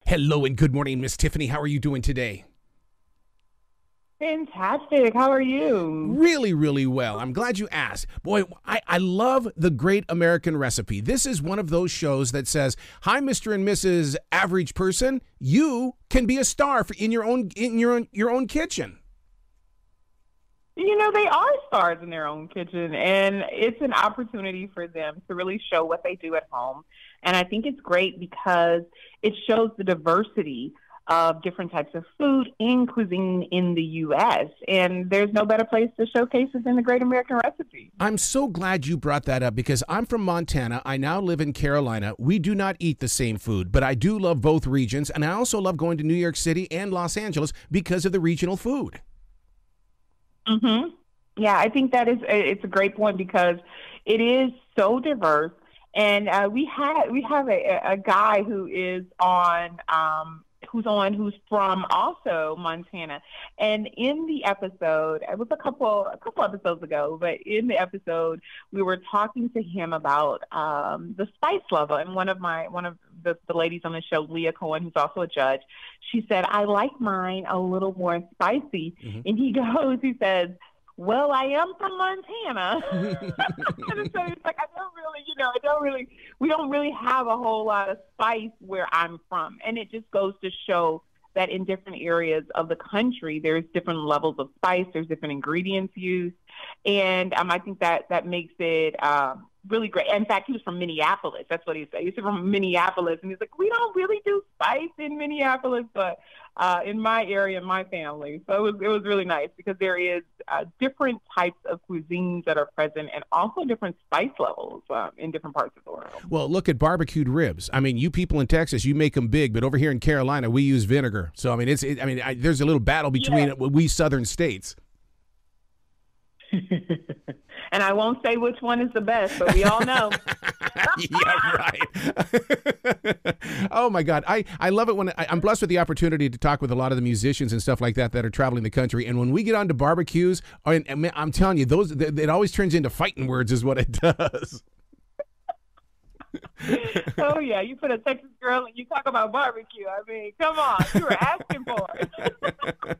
Hello and good morning, Miss Tiffany. How are you doing today? Fantastic. How are you? Really, really well. I'm glad you asked. Boy, I love the Great American Recipe. This is one of those shows that says, "Hi, Mr. and Mrs. Average Person. You can be a star in your own kitchen." They are stars in their own kitchen, and it's an opportunity for them to really show what they do at home. And I think it's great because it shows the diversity of different types of food and cuisine in the U.S. And there's no better place to showcase it than the Great American Recipe. I'm so glad you brought that up because I'm from Montana. I now live in Carolina. We do not eat the same food, but I do love both regions. And I also love going to New York City and Los Angeles because of the regional food. Mm-hmm. Yeah, I think it's a great point because it is so diverse. And we have a guy who's from also Montana, and in the episode, it was a couple episodes ago, but in the episode we were talking to him about the spice level, and one of the ladies on the show, Leah Cohen, who's also a judge, she said, "I like mine a little more spicy," and he says, "Well, I am from Montana." And so he's like, we don't really have a whole lot of spice where I'm from. And it just goes to show that in different areas of the country, there's different levels of spice, there's different ingredients used. And I think that makes it really great. In fact, he was from Minneapolis. That's what he said. He's from Minneapolis. And he's like, "We don't really do spice in Minneapolis, but in my area, my family." So it was really nice because there is different types of cuisines that are present and also different spice levels in different parts of the world. Well, look at barbecued ribs. I mean, you people in Texas, you make them big, but over here in Carolina, we use vinegar. So, I mean, there's a little battle between we southern states. And I won't say which one is the best, but we all know. Yeah, right. Oh, my God. I love it when I'm blessed with the opportunity to talk with a lot of the musicians and stuff like that are traveling the country. And when we get on to barbecues, I'm telling you, it always turns into fighting words is what it does. Oh, yeah. You put a Texas girl and you talk about barbecue. I mean, come on. You were asking for it.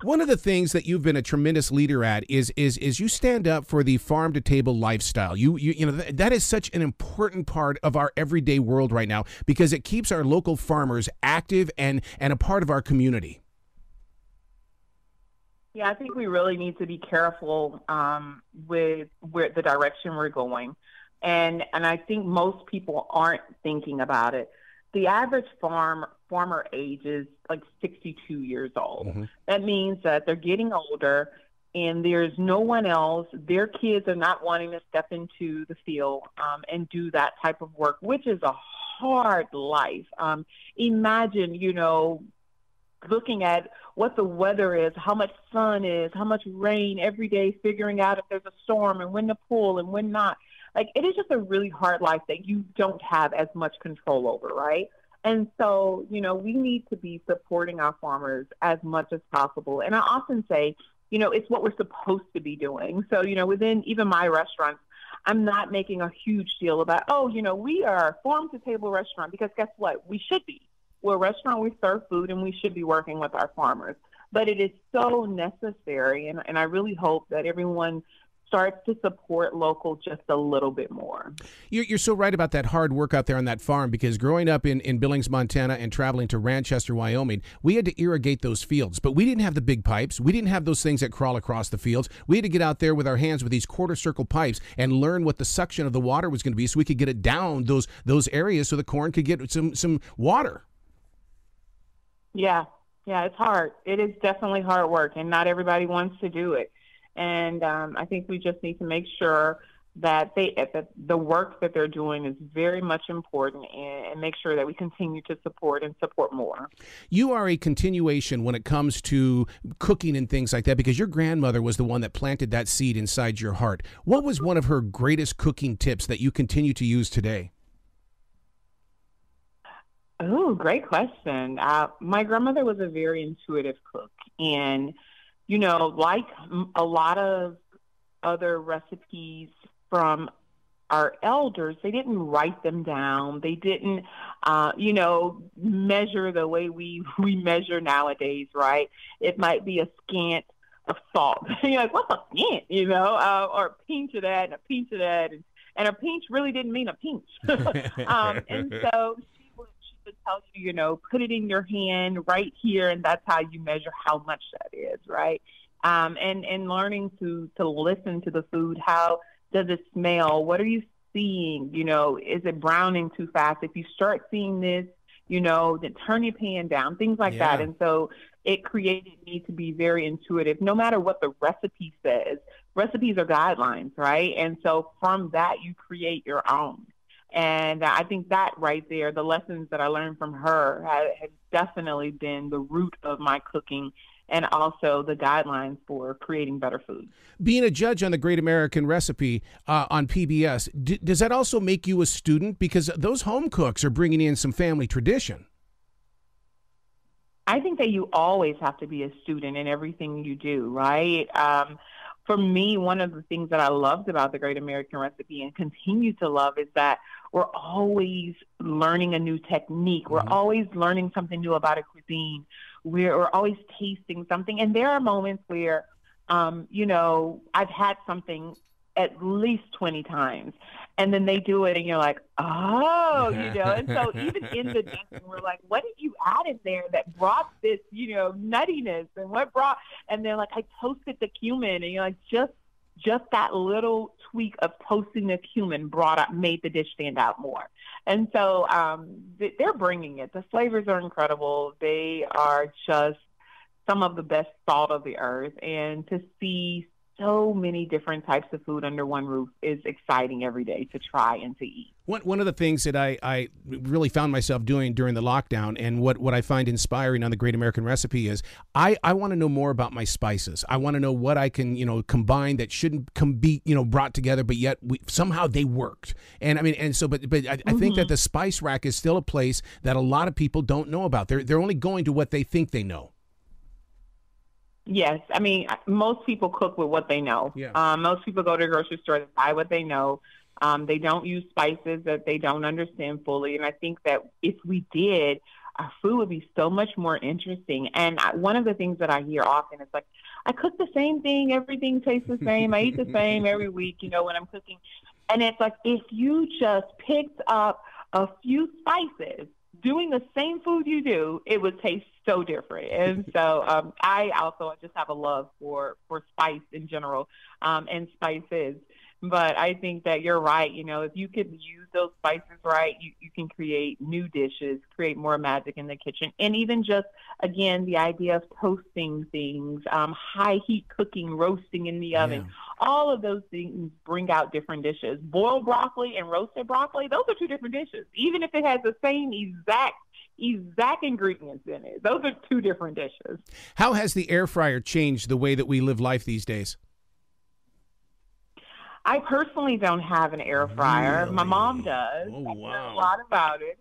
One of the things that you've been a tremendous leader at is you stand up for the farm to table lifestyle. You know that is such an important part of our everyday world right now because it keeps our local farmers active and a part of our community. Yeah, I think we really need to be careful with the direction we're going. And I think most people aren't thinking about it. The average farmer age is like 62 years old. Mm-hmm. That means that they're getting older and there's no one else. Their kids are not wanting to step into the field and do that type of work, which is a hard life. Imagine, looking at what the weather is, how much sun is, how much rain every day, figuring out if there's a storm and when to pull and when not. Like, it is just a really hard life that you don't have as much control over, right? And so, we need to be supporting our farmers as much as possible. And I often say, it's what we're supposed to be doing. So, within even my restaurants, I'm not making a huge deal about, we are a farm-to-table restaurant, because guess what? We should be. We're a restaurant, we serve food, and we should be working with our farmers. But it is so necessary, and I really hope that everyone starts to support local just a little bit more. You're so right about that hard work out there on that farm, because growing up in Billings, Montana, and traveling to Ranchester, Wyoming, we had to irrigate those fields, but we didn't have the big pipes. We didn't have those things that crawl across the fields. We had to get out there with our hands with these quarter circle pipes and learn what the suction of the water was going to be so we could get it down those areas so the corn could get some water. Yeah, it's hard. It is definitely hard work, and not everybody wants to do it. And I think we just need to make sure that the work that they're doing is very much important, and make sure that we continue to support more. You are a continuation when it comes to cooking and things like that, because your grandmother was the one that planted that seed inside your heart. What was one of her greatest cooking tips that you continue to use today? Oh, great question. My grandmother was a very intuitive cook, and like a lot of other recipes from our elders, they didn't write them down. They didn't, measure the way we measure nowadays, right? It might be a scant of salt. You're like, what's a scant, or a pinch of that and a pinch of that. And a pinch really didn't mean a pinch. And so she would tell you, put it in your hand right here, and that's how you measure how much that is, right? And learning to listen to the food. How does it smell? What are you seeing? Is it browning too fast? If you start seeing this, then turn your pan down, things like that. And so it created me to be very intuitive, no matter what the recipe says. Recipes are guidelines, right? And so from that, you create your own. And I think that right there, the lessons that I learned from her have definitely been the root of my cooking, and also the guidelines for creating better food. Being a judge on the Great American Recipe on PBS, does that also make you a student? Because those home cooks are bringing in some family tradition. I think that you always have to be a student in everything you do, right? For me, one of the things that I loved about the Great American Recipe and continue to love is that we're always learning a new technique. We're always learning something new about a cuisine. We're always tasting something. And there are moments where, I've had something at least 20 times, and then they do it and you're like, oh, and so even in the dressing, we're like, what did you add in there that brought this, nuttiness, and they're like, I toasted the cumin, and you're like, just that little tweak of toasting the cumin made the dish stand out more. And so they're bringing it. The flavors are incredible. They are just some of the best salt of the earth. And to see so many different types of food under one roof is exciting every day to try and to eat. One of the things that I really found myself doing during the lockdown, and what I find inspiring on the Great American Recipe, is I want to know more about my spices. I want to know what I can, combine that shouldn't be, brought together, but yet somehow they worked. And I mean, and so, but I think that the spice rack is still a place that a lot of people don't know about. They're only going to what they think they know. Yes. I mean, most people cook with what they know. Yeah. Most people go to the grocery store to buy what they know. They don't use spices that they don't understand fully. And I think that if we did, our food would be so much more interesting. And one of the things that I hear often is like, I cook the same thing. Everything tastes the same. I eat the same every week, when I'm cooking. And it's like, if you just picked up a few spices, doing the same food you do, it would taste so different. And so I just have a love for spice in general, and spices. But I think that you're right. If you could use those spices right, you can create new dishes, create more magic in the kitchen. And even just, again, the idea of toasting things, high heat cooking, roasting in the oven, all of those things bring out different dishes. Boiled broccoli and roasted broccoli, those are two different dishes. Even if it has the same exact ingredients in it, those are two different dishes. How has the air fryer changed the way that we live life these days? I personally don't have an air fryer. Really? My mom does. Oh, wow. I know a lot about it.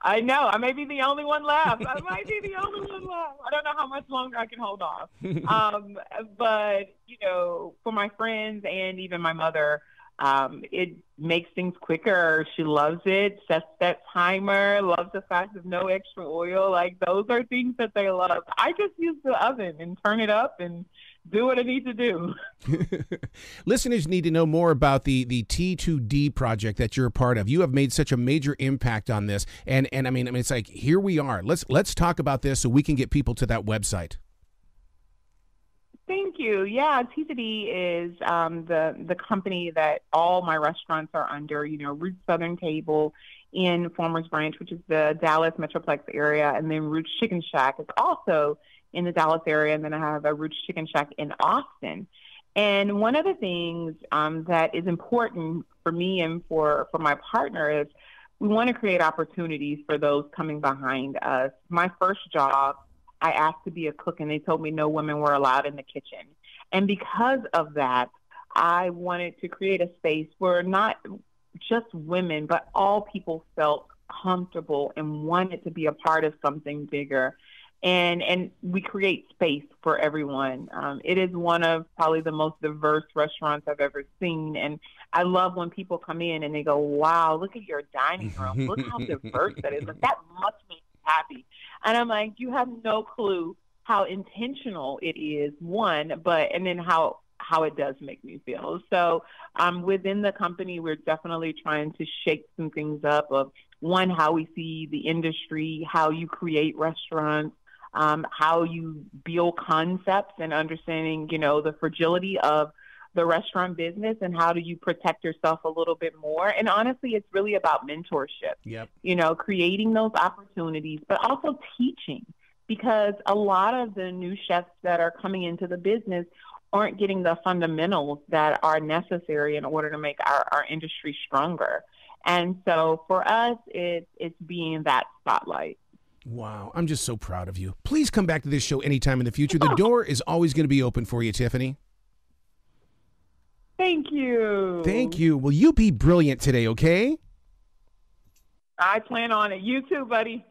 I know. I may be the only one left. I might be the only one left. I don't know how much longer I can hold off. But, for my friends and even my mother, it makes things quicker. She loves it, sets that timer, loves the fact of no extra oil. Like, those are things that they love. I just use the oven and turn it up and do what I need to do. Listeners need to know more about the T2D project that you're a part of. You have made such a major impact on this. And I mean, it's like, here we are. Let's talk about this so we can get people to that website. Thank you. Yeah, T2D is the company that all my restaurants are under, Roots Southern Table in Farmers Branch, which is the Dallas Metroplex area, and then Roots Chicken Shack is also in the Dallas area, and then I have a Roots Chicken Shack in Austin. And one of the things that is important for me and for my partner is we want to create opportunities for those coming behind us. My first job, I asked to be a cook, and they told me no women were allowed in the kitchen. And because of that, I wanted to create a space where not just women, but all people felt comfortable and wanted to be a part of something bigger. and we create space for everyone. It is one of probably the most diverse restaurants I've ever seen, and I love when people come in and they go, "Wow, look at your dining room! Look how diverse that is! Like, that must make you happy." And I'm like, "You have no clue how intentional it is, one, and then how it does make me feel." So within the company, we're definitely trying to shake some things up of, one, how we see the industry, how you create restaurants, how you build concepts, and understanding, the fragility of the restaurant business, and how do you protect yourself a little bit more. And honestly, it's really about mentorship, Yep. Creating those opportunities, but also teaching, because a lot of the new chefs that are coming into the business aren't getting the fundamentals that are necessary in order to make our industry stronger. And so for us, it's being that spotlight. Wow. I'm just so proud of you. Please come back to this show anytime in the future. The door is always going to be open for you, Tiffany. Thank you. Thank you. Will you be brilliant today, okay? I plan on it. You too, buddy.